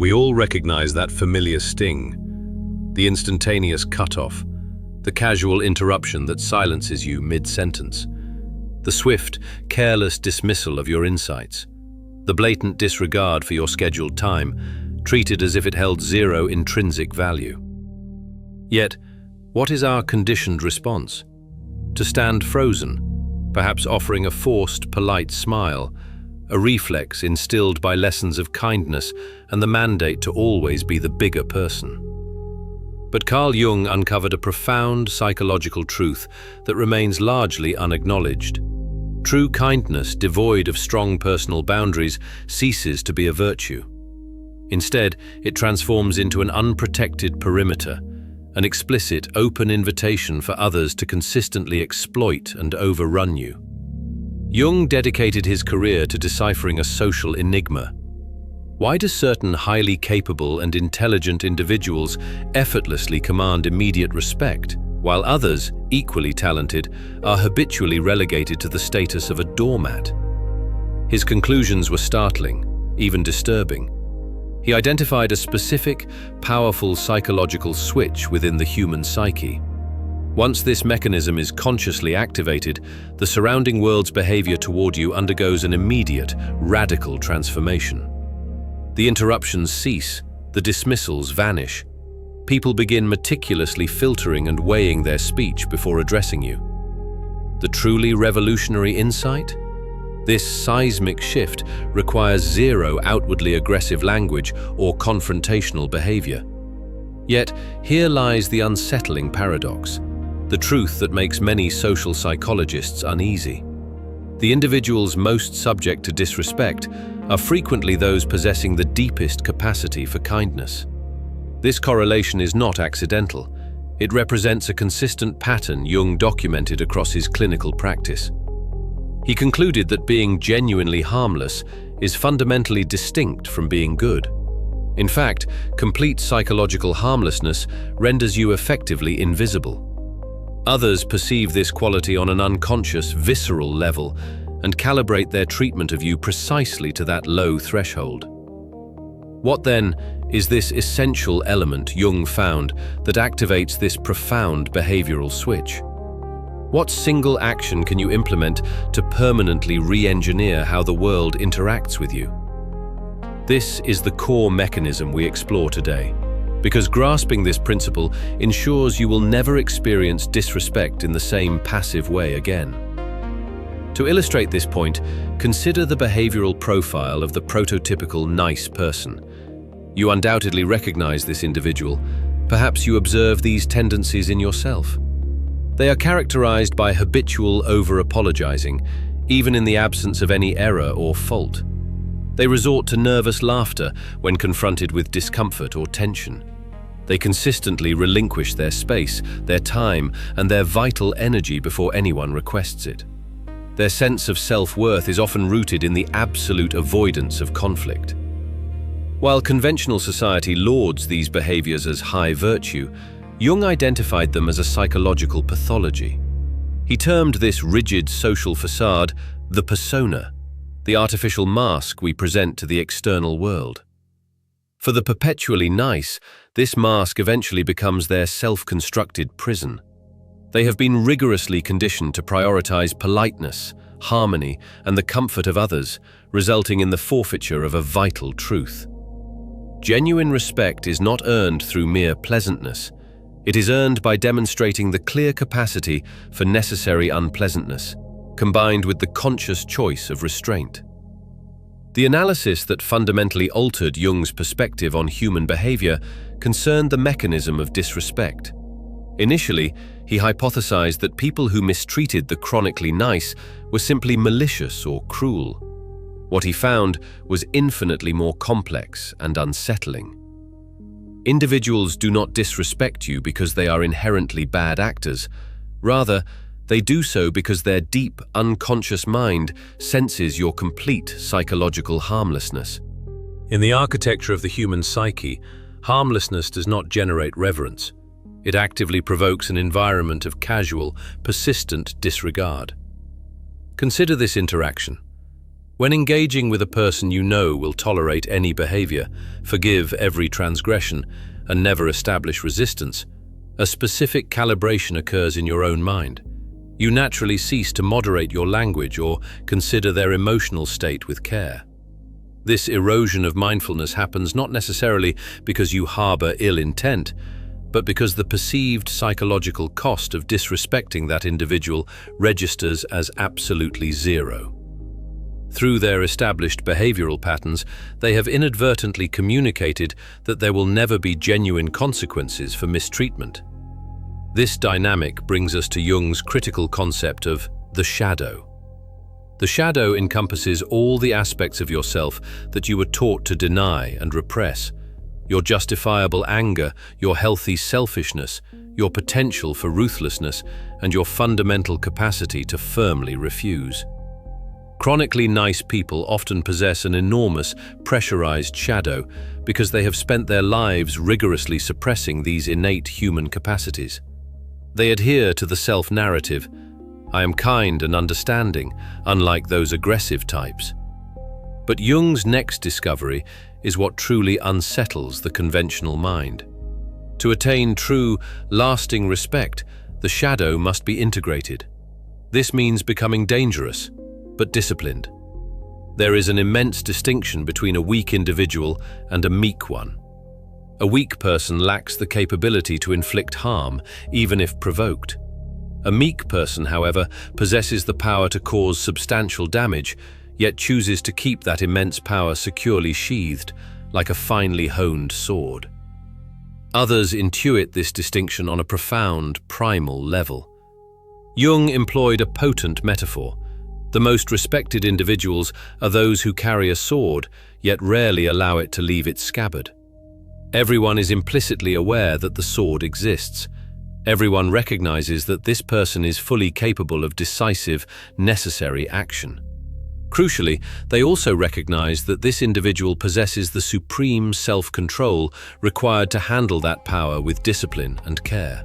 We all recognize that familiar sting, the instantaneous cutoff, the casual interruption that silences you mid-sentence, the swift, careless dismissal of your insights, the blatant disregard for your scheduled time, treated as if it held zero intrinsic value. Yet, what is our conditioned response? To stand frozen, perhaps offering a forced, polite smile, a reflex instilled by lessons of kindness and the mandate to always be the bigger person. But Carl Jung uncovered a profound psychological truth that remains largely unacknowledged. True kindness, devoid of strong personal boundaries, ceases to be a virtue. Instead, it transforms into an unprotected perimeter, an explicit, open invitation for others to consistently exploit and overrun you. Jung dedicated his career to deciphering a social enigma. Why do certain highly capable and intelligent individuals effortlessly command immediate respect, while others, equally talented, are habitually relegated to the status of a doormat? His conclusions were startling, even disturbing. He identified a specific, powerful psychological switch within the human psyche. Once this mechanism is consciously activated, the surrounding world's behavior toward you undergoes an immediate, radical transformation. The interruptions cease, the dismissals vanish. People begin meticulously filtering and weighing their speech before addressing you. The truly revolutionary insight? This seismic shift requires zero outwardly aggressive language or confrontational behavior. Yet, here lies the unsettling paradox, the truth that makes many social psychologists uneasy. The individuals most subject to disrespect are frequently those possessing the deepest capacity for kindness. This correlation is not accidental. It represents a consistent pattern Jung documented across his clinical practice. He concluded that being genuinely harmless is fundamentally distinct from being good. In fact, complete psychological harmlessness renders you effectively invisible. Others perceive this quality on an unconscious, visceral level and calibrate their treatment of you precisely to that low threshold. What then is this essential element Jung found that activates this profound behavioral switch? What single action can you implement to permanently re-engineer how the world interacts with you? This is the core mechanism we explore today, because grasping this principle ensures you will never experience disrespect in the same passive way again. To illustrate this point, consider the behavioral profile of the prototypical nice person. You undoubtedly recognize this individual. Perhaps you observe these tendencies in yourself. They are characterized by habitual over-apologizing, even in the absence of any error or fault. They resort to nervous laughter when confronted with discomfort or tension. They consistently relinquish their space, their time, and their vital energy before anyone requests it. Their sense of self-worth is often rooted in the absolute avoidance of conflict. While conventional society lauds these behaviors as high virtue, Jung identified them as a psychological pathology. He termed this rigid social facade the persona, the artificial mask we present to the external world. For the perpetually nice, this mask eventually becomes their self-constructed prison. They have been rigorously conditioned to prioritize politeness, harmony, and the comfort of others, resulting in the forfeiture of a vital truth. Genuine respect is not earned through mere pleasantness. It is earned by demonstrating the clear capacity for necessary unpleasantness, combined with the conscious choice of restraint. The analysis that fundamentally altered Jung's perspective on human behavior concerned the mechanism of disrespect. Initially, he hypothesized that people who mistreated the chronically nice were simply malicious or cruel. What he found was infinitely more complex and unsettling. Individuals do not disrespect you because they are inherently bad actors. Rather, they do so because their deep, unconscious mind senses your complete psychological harmlessness. In the architecture of the human psyche, harmlessness does not generate reverence. It actively provokes an environment of casual, persistent disregard. Consider this interaction. When engaging with a person you know will tolerate any behavior, forgive every transgression, and never establish resistance, a specific calibration occurs in your own mind. You naturally cease to moderate your language or consider their emotional state with care. This erosion of mindfulness happens not necessarily because you harbor ill intent, but because the perceived psychological cost of disrespecting that individual registers as absolutely zero. Through their established behavioral patterns, they have inadvertently communicated that there will never be genuine consequences for mistreatment. This dynamic brings us to Jung's critical concept of the shadow. The shadow encompasses all the aspects of yourself that you were taught to deny and repress: your justifiable anger, your healthy selfishness, your potential for ruthlessness, and your fundamental capacity to firmly refuse. Chronically nice people often possess an enormous, pressurized shadow because they have spent their lives rigorously suppressing these innate human capacities. They adhere to the self-narrative, "I am kind and understanding," unlike those aggressive types. But Jung's next discovery is what truly unsettles the conventional mind. To attain true, lasting respect, the shadow must be integrated. This means becoming dangerous, but disciplined. There is an immense distinction between a weak individual and a meek one. A weak person lacks the capability to inflict harm, even if provoked. A meek person, however, possesses the power to cause substantial damage, yet chooses to keep that immense power securely sheathed, like a finely honed sword. Others intuit this distinction on a profound, primal level. Jung employed a potent metaphor. The most respected individuals are those who carry a sword, yet rarely allow it to leave its scabbard. Everyone is implicitly aware that the sword exists. Everyone recognizes that this person is fully capable of decisive, necessary action. Crucially, they also recognize that this individual possesses the supreme self-control required to handle that power with discipline and care.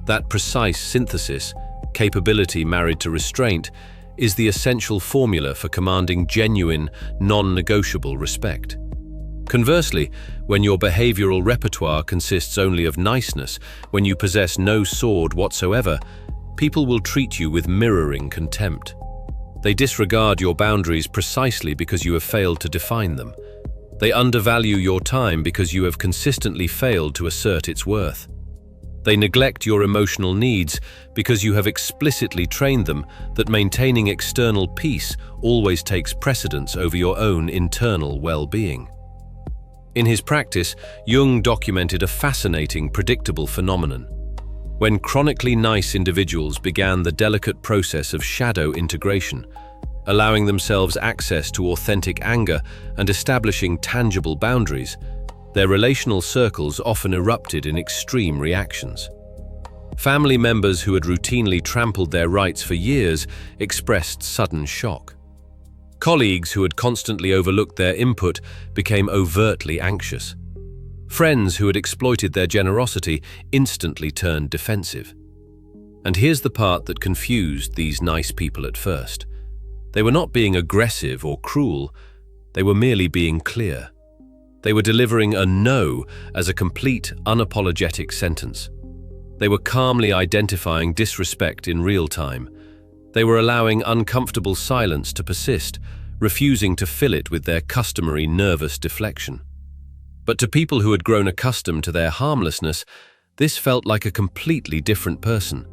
That precise synthesis, capability married to restraint, is the essential formula for commanding genuine, non-negotiable respect. Conversely, when your behavioral repertoire consists only of niceness, when you possess no sword whatsoever, people will treat you with mirroring contempt. They disregard your boundaries precisely because you have failed to define them. They undervalue your time because you have consistently failed to assert its worth. They neglect your emotional needs because you have explicitly trained them that maintaining external peace always takes precedence over your own internal well-being. In his practice, Jung documented a fascinating, predictable phenomenon. When chronically nice individuals began the delicate process of shadow integration, allowing themselves access to authentic anger and establishing tangible boundaries, their relational circles often erupted in extreme reactions. Family members who had routinely trampled their rights for years expressed sudden shock. Colleagues who had constantly overlooked their input became overtly anxious. Friends who had exploited their generosity instantly turned defensive. And here's the part that confused these nice people at first. They were not being aggressive or cruel, they were merely being clear. They were delivering a no as a complete, unapologetic sentence. They were calmly identifying disrespect in real time. They were allowing uncomfortable silence to persist, refusing to fill it with their customary nervous deflection. But to people who had grown accustomed to their harmlessness, this felt like a completely different person.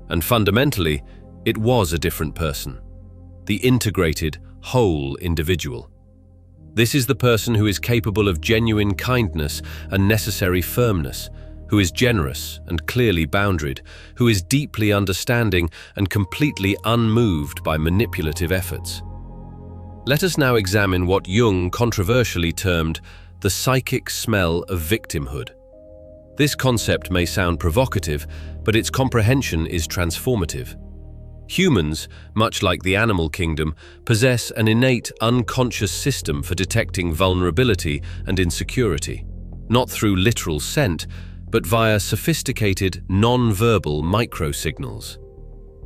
And fundamentally, it was a different person. The integrated, whole individual. This is the person who is capable of genuine kindness and necessary firmness, who is generous and clearly boundaried, who is deeply understanding and completely unmoved by manipulative efforts. Let us now examine what Jung controversially termed the psychic smell of victimhood. This concept may sound provocative, but its comprehension is transformative. Humans, much like the animal kingdom, possess an innate, unconscious system for detecting vulnerability and insecurity, not through literal scent, but via sophisticated, non-verbal microsignals.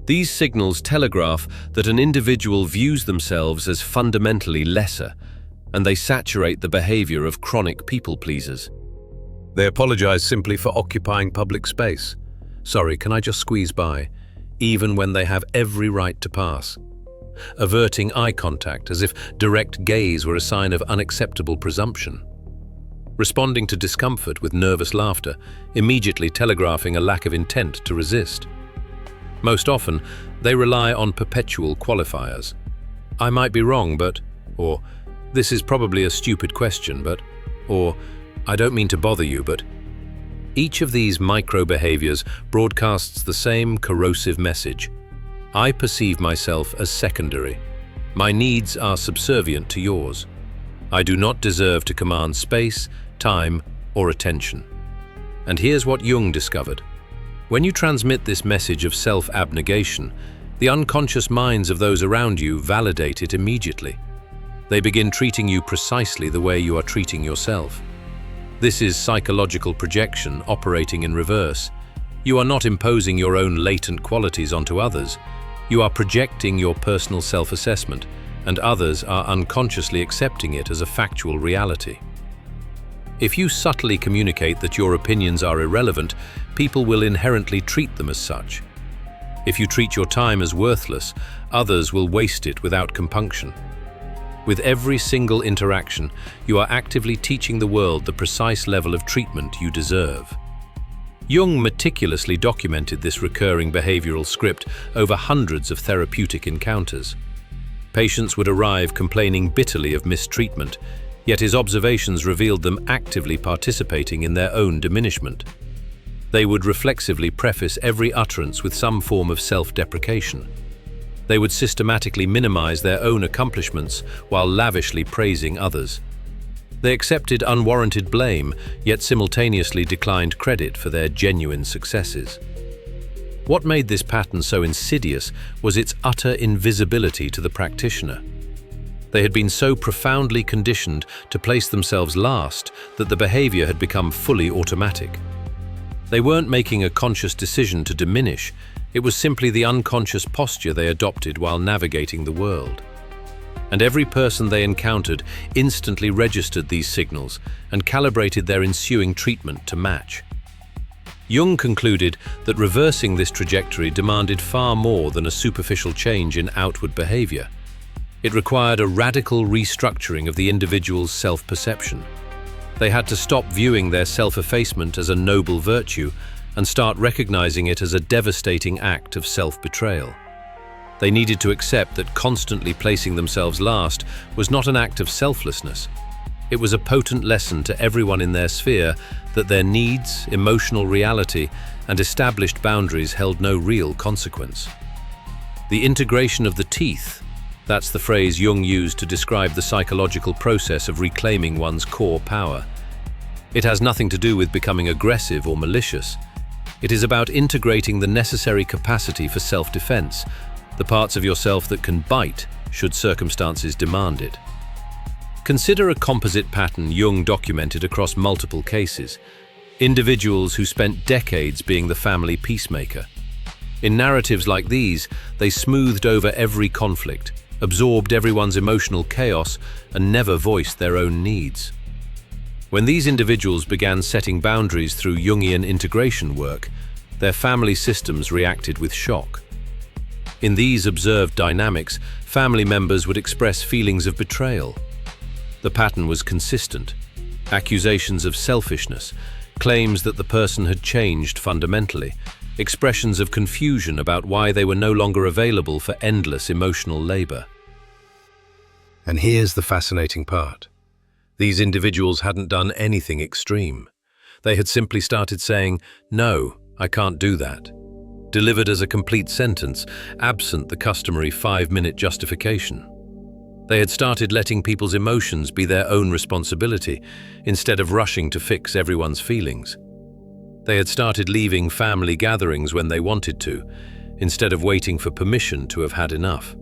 These signals telegraph that an individual views themselves as fundamentally lesser, and they saturate the behavior of chronic people-pleasers. They apologize simply for occupying public space. Sorry, can I just squeeze by? Even when they have every right to pass. Averting eye contact as if direct gaze were a sign of unacceptable presumption. Responding to discomfort with nervous laughter, immediately telegraphing a lack of intent to resist. Most often, they rely on perpetual qualifiers. I might be wrong, but, or this is probably a stupid question, but, or I don't mean to bother you, but. Each of these micro-behaviors broadcasts the same corrosive message. I perceive myself as secondary. My needs are subservient to yours. I do not deserve to command space, time, or attention. And here's what Jung discovered. When you transmit this message of self-abnegation, the unconscious minds of those around you validate it immediately. They begin treating you precisely the way you are treating yourself. This is psychological projection operating in reverse. You are not imposing your own latent qualities onto others. You are projecting your personal self-assessment, and others are unconsciously accepting it as a factual reality. If you subtly communicate that your opinions are irrelevant, people will inherently treat them as such. If you treat your time as worthless, others will waste it without compunction. With every single interaction, you are actively teaching the world the precise level of treatment you deserve. Jung meticulously documented this recurring behavioral script over hundreds of therapeutic encounters. Patients would arrive complaining bitterly of mistreatment, yet his observations revealed them actively participating in their own diminishment. They would reflexively preface every utterance with some form of self-deprecation. They would systematically minimize their own accomplishments while lavishly praising others. They accepted unwarranted blame, yet simultaneously declined credit for their genuine successes. What made this pattern so insidious was its utter invisibility to the practitioner. They had been so profoundly conditioned to place themselves last that the behavior had become fully automatic. They weren't making a conscious decision to diminish, it was simply the unconscious posture they adopted while navigating the world. And every person they encountered instantly registered these signals and calibrated their ensuing treatment to match. Jung concluded that reversing this trajectory demanded far more than a superficial change in outward behavior. It required a radical restructuring of the individual's self-perception. They had to stop viewing their self-effacement as a noble virtue and start recognizing it as a devastating act of self-betrayal. They needed to accept that constantly placing themselves last was not an act of selflessness. It was a potent lesson to everyone in their sphere that their needs, emotional reality, and established boundaries held no real consequence. The integration of the teeth, that's the phrase Jung used to describe the psychological process of reclaiming one's core power. It has nothing to do with becoming aggressive or malicious. It is about integrating the necessary capacity for self-defense, the parts of yourself that can bite should circumstances demand it. Consider a composite pattern Jung documented across multiple cases. Individuals who spent decades being the family peacemaker. In narratives like these, they smoothed over every conflict, absorbed everyone's emotional chaos, and never voiced their own needs. When these individuals began setting boundaries through Jungian integration work, their family systems reacted with shock. In these observed dynamics, family members would express feelings of betrayal. The pattern was consistent. Accusations of selfishness, claims that the person had changed fundamentally, expressions of confusion about why they were no longer available for endless emotional labor. And here's the fascinating part. These individuals hadn't done anything extreme. They had simply started saying, "No, I can't do that," delivered as a complete sentence, absent the customary 5-minute justification. They had started letting people's emotions be their own responsibility, instead of rushing to fix everyone's feelings. They had started leaving family gatherings when they wanted to, instead of waiting for permission to have had enough.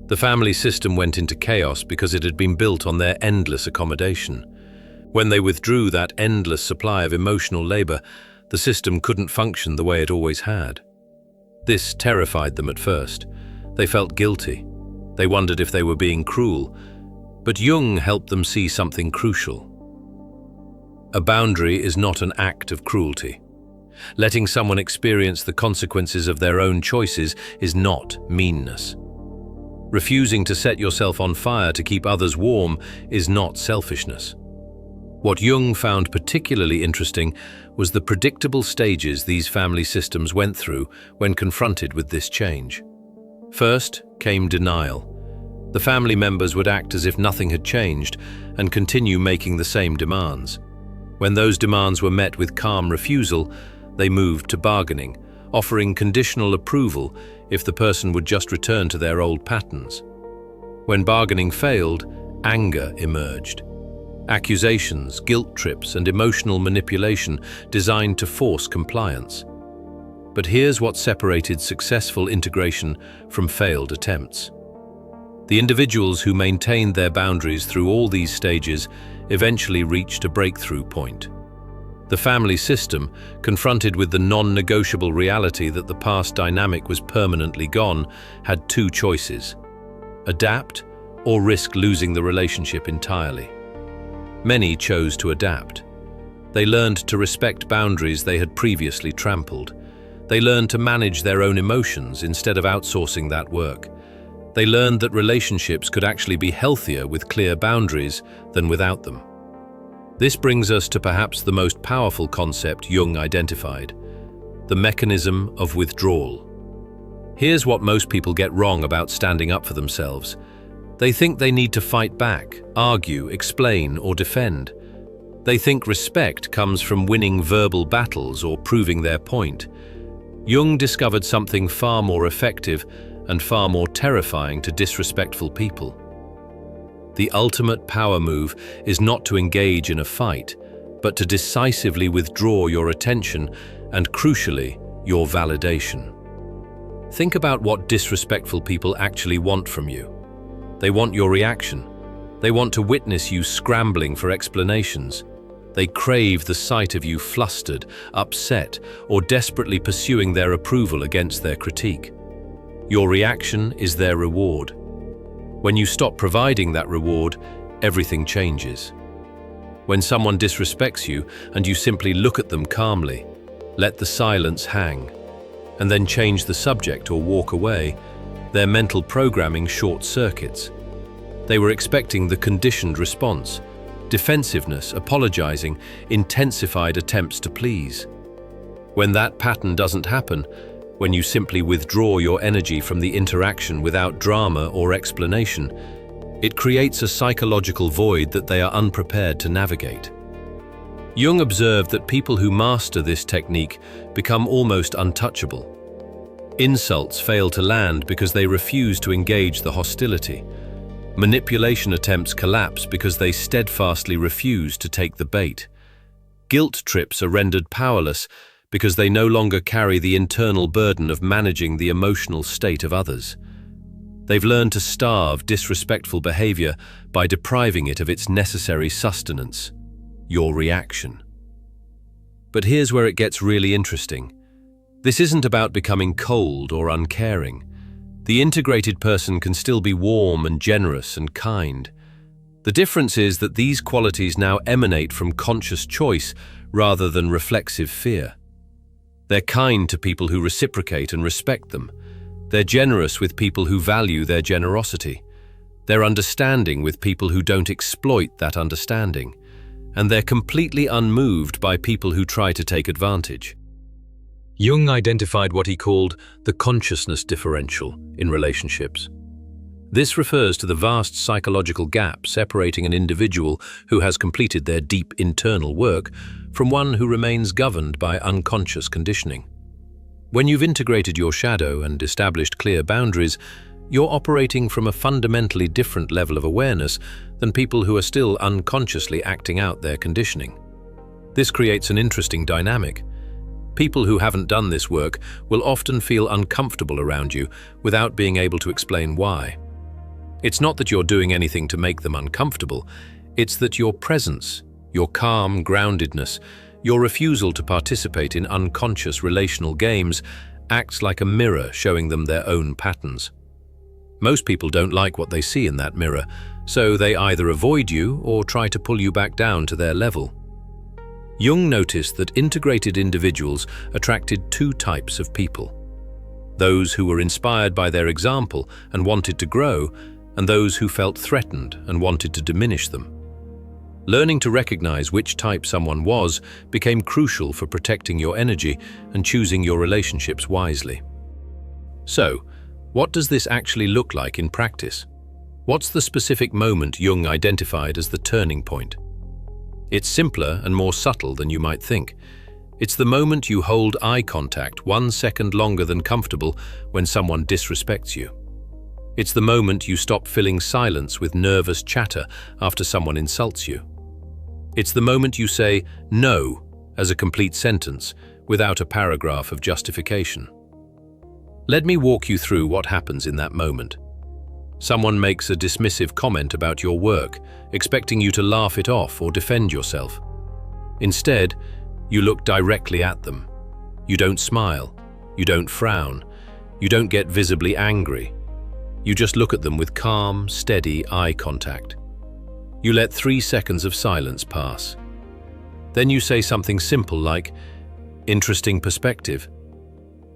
The family system went into chaos because it had been built on their endless accommodation. When they withdrew that endless supply of emotional labor, the system couldn't function the way it always had. This terrified them at first. They felt guilty. They wondered if they were being cruel. But Jung helped them see something crucial. A boundary is not an act of cruelty. Letting someone experience the consequences of their own choices is not meanness. Refusing to set yourself on fire to keep others warm is not selfishness. What Jung found particularly interesting was the predictable stages these family systems went through when confronted with this change. First came denial. The family members would act as if nothing had changed and continue making the same demands. When those demands were met with calm refusal, they moved to bargaining, offering conditional approval if the person would just return to their old patterns. When bargaining failed, anger emerged. Accusations, guilt trips, and emotional manipulation designed to force compliance. But here's what separated successful integration from failed attempts. The individuals who maintained their boundaries through all these stages eventually reached a breakthrough point. The family system, confronted with the non-negotiable reality that the past dynamic was permanently gone, had two choices: adapt or risk losing the relationship entirely. Many chose to adapt. They learned to respect boundaries they had previously trampled. They learned to manage their own emotions instead of outsourcing that work. They learned that relationships could actually be healthier with clear boundaries than without them. This brings us to perhaps the most powerful concept Jung identified: the mechanism of withdrawal. Here's what most people get wrong about standing up for themselves. They think they need to fight back, argue, explain, or defend. They think respect comes from winning verbal battles or proving their point. Jung discovered something far more effective and far more terrifying to disrespectful people. The ultimate power move is not to engage in a fight, but to decisively withdraw your attention and, crucially, your validation. Think about what disrespectful people actually want from you. They want your reaction. They want to witness you scrambling for explanations. They crave the sight of you flustered, upset, or desperately pursuing their approval against their critique. Your reaction is their reward. When you stop providing that reward, everything changes. When someone disrespects you and you simply look at them calmly, let the silence hang, and then change the subject or walk away, their mental programming short-circuits. They were expecting the conditioned response: defensiveness, apologizing, intensified attempts to please. When that pattern doesn't happen, when you simply withdraw your energy from the interaction without drama or explanation, it creates a psychological void that they are unprepared to navigate. Jung observed that people who master this technique become almost untouchable. Insults fail to land because they refuse to engage the hostility. Manipulation attempts collapse because they steadfastly refuse to take the bait. Guilt trips are rendered powerless because they no longer carry the internal burden of managing the emotional state of others. They've learned to starve disrespectful behavior by depriving it of its necessary sustenance: your reaction. But here's where it gets really interesting. This isn't about becoming cold or uncaring. The integrated person can still be warm and generous and kind. The difference is that these qualities now emanate from conscious choice rather than reflexive fear. They're kind to people who reciprocate and respect them. They're generous with people who value their generosity. They're understanding with people who don't exploit that understanding. And they're completely unmoved by people who try to take advantage. Jung identified what he called the consciousness differential in relationships. This refers to the vast psychological gap separating an individual who has completed their deep internal work from one who remains governed by unconscious conditioning. When you've integrated your shadow and established clear boundaries, you're operating from a fundamentally different level of awareness than people who are still unconsciously acting out their conditioning. This creates an interesting dynamic. People who haven't done this work will often feel uncomfortable around you without being able to explain why. It's not that you're doing anything to make them uncomfortable, it's that your presence, your calm groundedness, your refusal to participate in unconscious relational games acts like a mirror showing them their own patterns. Most people don't like what they see in that mirror, so they either avoid you or try to pull you back down to their level. Jung noticed that integrated individuals attracted two types of people: those who were inspired by their example and wanted to grow, and those who felt threatened and wanted to diminish them. Learning to recognize which type someone was became crucial for protecting your energy and choosing your relationships wisely. So, what does this actually look like in practice? What's the specific moment Jung identified as the turning point? It's simpler and more subtle than you might think. It's the moment you hold eye contact 1 second longer than comfortable when someone disrespects you. It's the moment you stop filling silence with nervous chatter after someone insults you. It's the moment you say "no" as a complete sentence without a paragraph of justification. Let me walk you through what happens in that moment. Someone makes a dismissive comment about your work, expecting you to laugh it off or defend yourself. Instead, you look directly at them. You don't smile. You don't frown. You don't get visibly angry. You just look at them with calm, steady eye contact. You let 3 seconds of silence pass. Then you say something simple like, "Interesting perspective."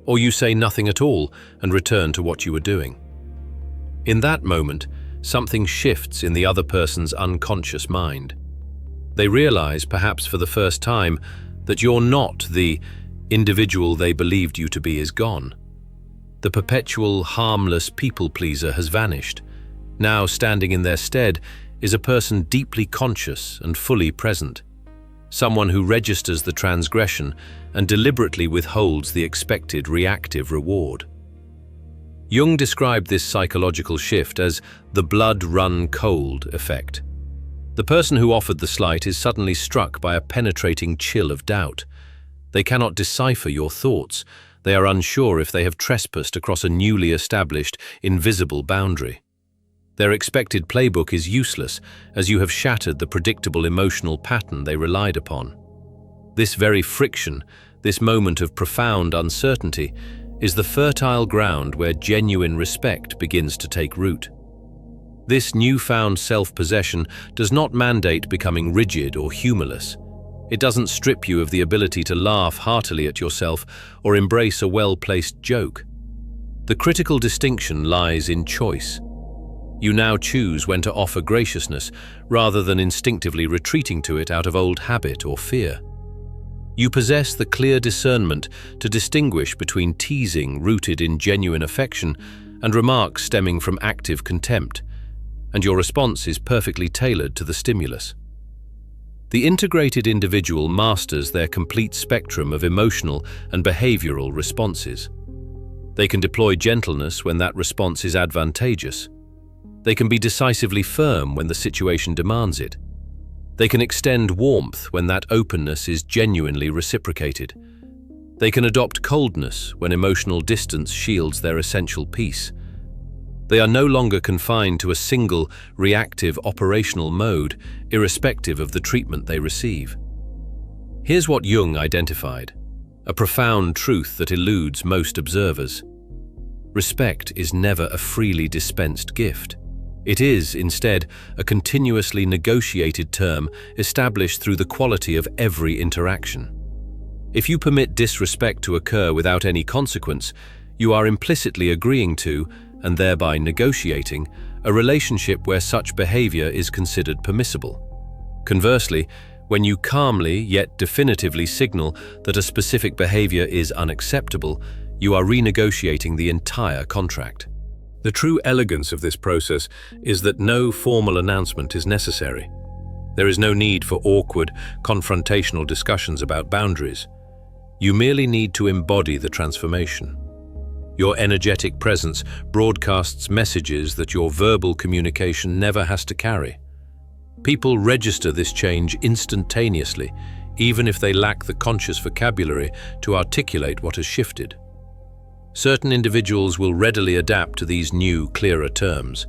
Or you say nothing at all and return to what you were doing. In that moment, something shifts in the other person's unconscious mind. They realize, perhaps for the first time, that you're not the individual they believed you to be is gone. The perpetual, harmless people-pleaser has vanished. Now, standing in their stead is a person deeply conscious and fully present. Someone who registers the transgression and deliberately withholds the expected reactive reward. Jung described this psychological shift as the blood-run-cold effect. The person who offered the slight is suddenly struck by a penetrating chill of doubt. They cannot decipher your thoughts. They are unsure if they have trespassed across a newly established, invisible boundary. Their expected playbook is useless, as you have shattered the predictable emotional pattern they relied upon. This very friction, this moment of profound uncertainty, is the fertile ground where genuine respect begins to take root. This newfound self-possession does not mandate becoming rigid or humorless. It doesn't strip you of the ability to laugh heartily at yourself or embrace a well-placed joke. The critical distinction lies in choice. You now choose when to offer graciousness rather than instinctively retreating to it out of old habit or fear. You possess the clear discernment to distinguish between teasing rooted in genuine affection and remarks stemming from active contempt, and your response is perfectly tailored to the stimulus. The integrated individual masters their complete spectrum of emotional and behavioral responses. They can deploy gentleness when that response is advantageous. They can be decisively firm when the situation demands it. They can extend warmth when that openness is genuinely reciprocated. They can adopt coldness when emotional distance shields their essential peace. They are no longer confined to a single, reactive operational mode, irrespective of the treatment they receive. Here's what Jung identified, a profound truth that eludes most observers. Respect is never a freely dispensed gift. It is, instead, a continuously negotiated term established through the quality of every interaction. If you permit disrespect to occur without any consequence, you are implicitly agreeing to, and thereby negotiating, a relationship where such behavior is considered permissible. Conversely, when you calmly yet definitively signal that a specific behavior is unacceptable, you are renegotiating the entire contract. The true elegance of this process is that no formal announcement is necessary. There is no need for awkward, confrontational discussions about boundaries. You merely need to embody the transformation. Your energetic presence broadcasts messages that your verbal communication never has to carry. People register this change instantaneously, even if they lack the conscious vocabulary to articulate what has shifted. Certain individuals will readily adapt to these new, clearer terms.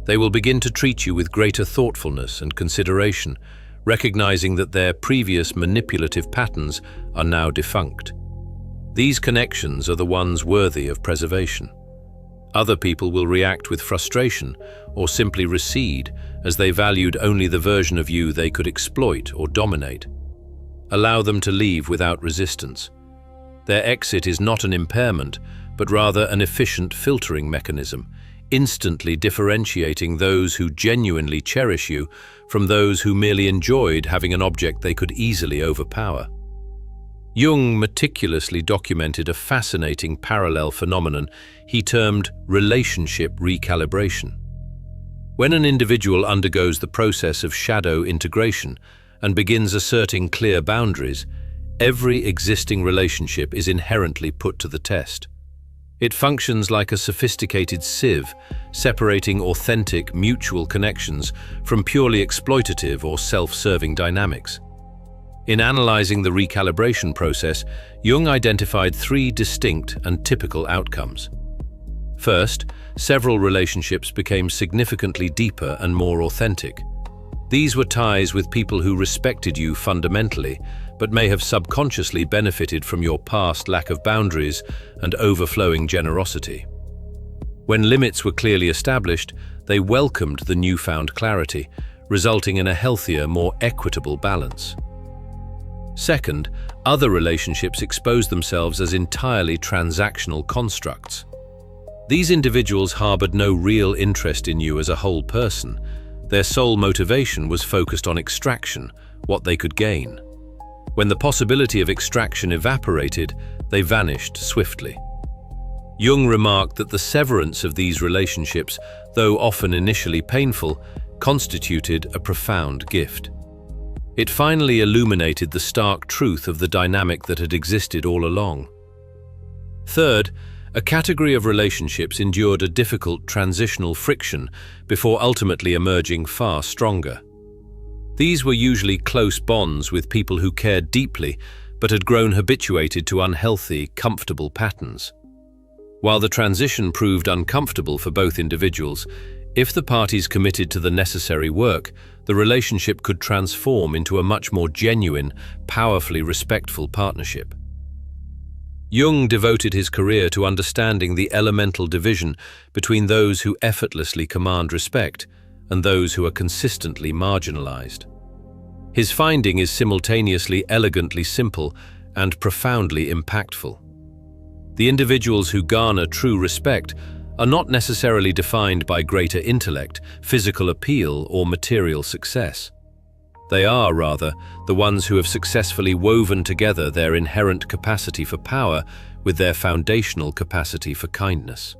They will begin to treat you with greater thoughtfulness and consideration, recognizing that their previous manipulative patterns are now defunct. These connections are the ones worthy of preservation. Other people will react with frustration or simply recede as they valued only the version of you they could exploit or dominate. Allow them to leave without resistance. Their exit is not an impairment, but rather an efficient filtering mechanism, instantly differentiating those who genuinely cherish you from those who merely enjoyed having an object they could easily overpower. Jung meticulously documented a fascinating parallel phenomenon he termed relationship recalibration. When an individual undergoes the process of shadow integration and begins asserting clear boundaries, every existing relationship is inherently put to the test. It functions like a sophisticated sieve, separating authentic, mutual connections from purely exploitative or self-serving dynamics. In analyzing the recalibration process, Jung identified three distinct and typical outcomes. First, several relationships became significantly deeper and more authentic. These were ties with people who respected you fundamentally, but may have subconsciously benefited from your past lack of boundaries and overflowing generosity. When limits were clearly established, they welcomed the newfound clarity, resulting in a healthier, more equitable balance. Second, other relationships exposed themselves as entirely transactional constructs. These individuals harbored no real interest in you as a whole person. Their sole motivation was focused on extraction, what they could gain. When the possibility of extraction evaporated, they vanished swiftly. Jung remarked that the severance of these relationships, though often initially painful, constituted a profound gift. It finally illuminated the stark truth of the dynamic that had existed all along. Third, a category of relationships endured a difficult transitional friction before ultimately emerging far stronger. These were usually close bonds with people who cared deeply but had grown habituated to unhealthy, comfortable patterns. While the transition proved uncomfortable for both individuals, if the parties committed to the necessary work, the relationship could transform into a much more genuine, powerfully respectful partnership. Jung devoted his career to understanding the elemental division between those who effortlessly command respect and those who are consistently marginalized. His finding is simultaneously elegantly simple and profoundly impactful. The individuals who garner true respect are not necessarily defined by greater intellect, physical appeal, or material success. They are, rather, the ones who have successfully woven together their inherent capacity for power with their foundational capacity for kindness.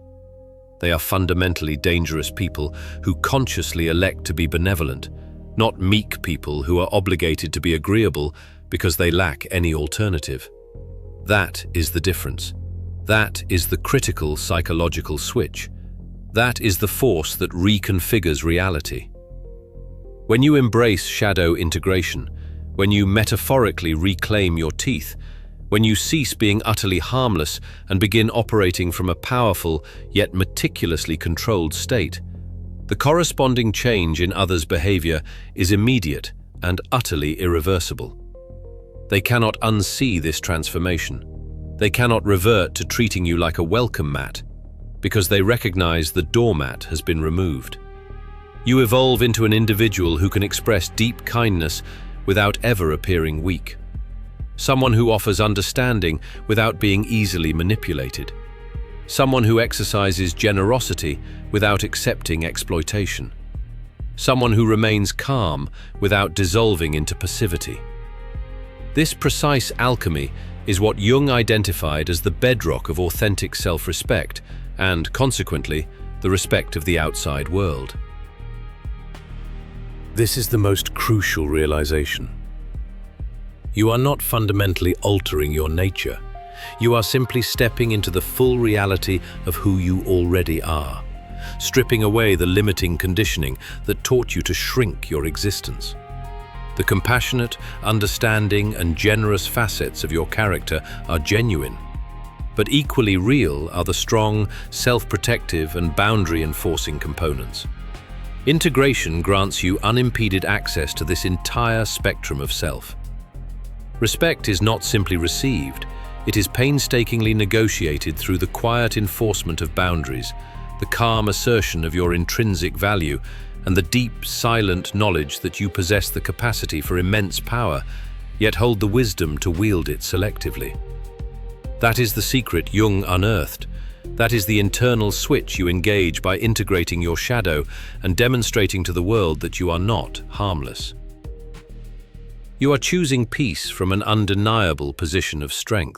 They are fundamentally dangerous people who consciously elect to be benevolent, not meek people who are obligated to be agreeable because they lack any alternative. That is the difference. That is the critical psychological switch. That is the force that reconfigures reality. When you embrace shadow integration, when you metaphorically reclaim your teeth, when you cease being utterly harmless and begin operating from a powerful yet meticulously controlled state, the corresponding change in others' behavior is immediate and utterly irreversible. They cannot unsee this transformation. They cannot revert to treating you like a welcome mat because they recognize the doormat has been removed. You evolve into an individual who can express deep kindness without ever appearing weak. Someone who offers understanding without being easily manipulated. Someone who exercises generosity without accepting exploitation. Someone who remains calm without dissolving into passivity. This precise alchemy is what Jung identified as the bedrock of authentic self-respect and, consequently, the respect of the outside world. This is the most crucial realization. You are not fundamentally altering your nature. You are simply stepping into the full reality of who you already are, stripping away the limiting conditioning that taught you to shrink your existence. The compassionate, understanding, and generous facets of your character are genuine, but equally real are the strong, self-protective, and boundary-enforcing components. Integration grants you unimpeded access to this entire spectrum of self. Respect is not simply received, It is painstakingly negotiated through the quiet enforcement of boundaries, the calm assertion of your intrinsic value, and the deep, silent knowledge that you possess the capacity for immense power, yet hold the wisdom to wield it selectively. That is the secret Jung unearthed. That is the internal switch you engage by integrating your shadow and demonstrating to the world that you are not harmless. You are choosing peace from an undeniable position of strength.